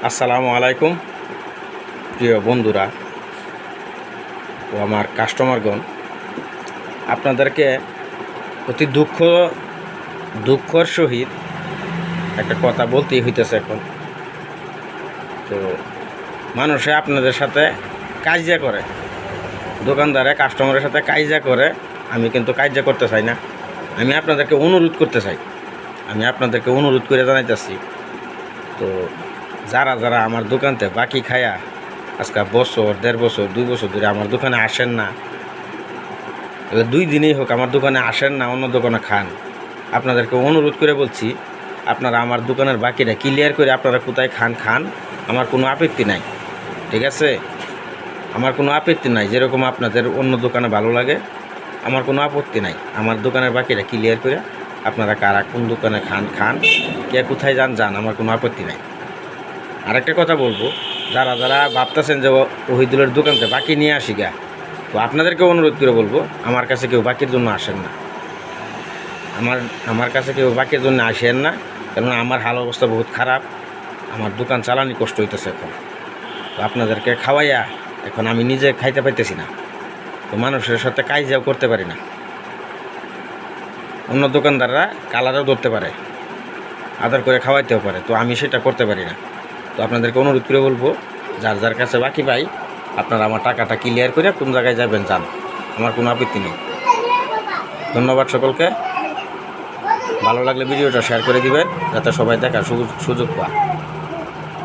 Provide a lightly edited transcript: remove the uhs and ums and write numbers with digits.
আসসালামু আলাইকুম প্রিয় বন্ধুরা ও আমার কাস্টমারগণ, আপনাদেরকে অতি দুঃখর সহিত একটা কথা বলতেই হইতেছে। এখন তো মানুষে আপনাদের সাথে কাজিয়া করে, দোকানদারে কাস্টমারের সাথে কাজিয়া করে। আমি কিন্তু কাজিয়া করতে চাই না। আমি আপনাদেরকে অনুরোধ করতে চাই, আমি আপনাদেরকে অনুরোধ করে জানাইতেছি। তো যারা যারা আমার দোকানতে বাকি খায়া আজকে বছর, 1.5 বছর, 2 বছর ধরে আমার দোকানে আসেন না, 2 দিনেই হোক আমার দোকানে আসেন না, অন্য দোকানে খান, আপনাদেরকে অনুরোধ করে বলছি, আপনারা আমার দোকানের বাকিটা ক্লিয়ার করে আপনারা কোথায় খান খান, আমার কোনো আপত্তি নাই। ঠিক আছে, আমার কোনো আপত্তি নাই। যেরকম আপনাদের অন্য দোকানে ভালো লাগে, আমার কোনো আপত্তি নাই। আমার দোকানের বাকিটা ক্লিয়ার করে আপনারা কারা কোন দোকানে খান খান, কে কোথায় যান যান, আমার কোনো আপত্তি নাই। আরেকটা কথা বলবো, যারা যারা ভাবতেছেন যে ওহিদুলের দোকানতে বাকি নিয়ে আসি গা, তো আপনাদেরকে অনুরোধ করে বলবো, আমার কাছে কেউ বাকির জন্য আসেন না। আমার কাছে কেউ বাকির জন্য আসেন না, কারণ আমার হাল অবস্থা বহুত খারাপ। আমার দোকান চালানি কষ্ট হইতেছে এখন। তো আপনাদেরকে খাওয়াইয়া এখন আমি নিজে খাইতে পাইতেছি না, তো মানুষের সাথে কাজিয়াও করতে পারি না। অন্য দোকানদাররা কালারও ধরতে পারে, আদর করে খাওয়াইতেও পারে, তো আমি সেটা করতে পারি না। তো আপনাদেরকে অনুরোধ করে বলবো, যার যার কাছে বাকি পাই, আপনারা আমার টাকাটা ক্লিয়ার করে কোন জায়গায় যাবেন যান, আমার কোনো আপত্তি নেই। ধন্যবাদ সকলকে। ভালো লাগলে ভিডিওটা শেয়ার করে দিবেন, যাতে সবাই দেখার সুযোগ পায়।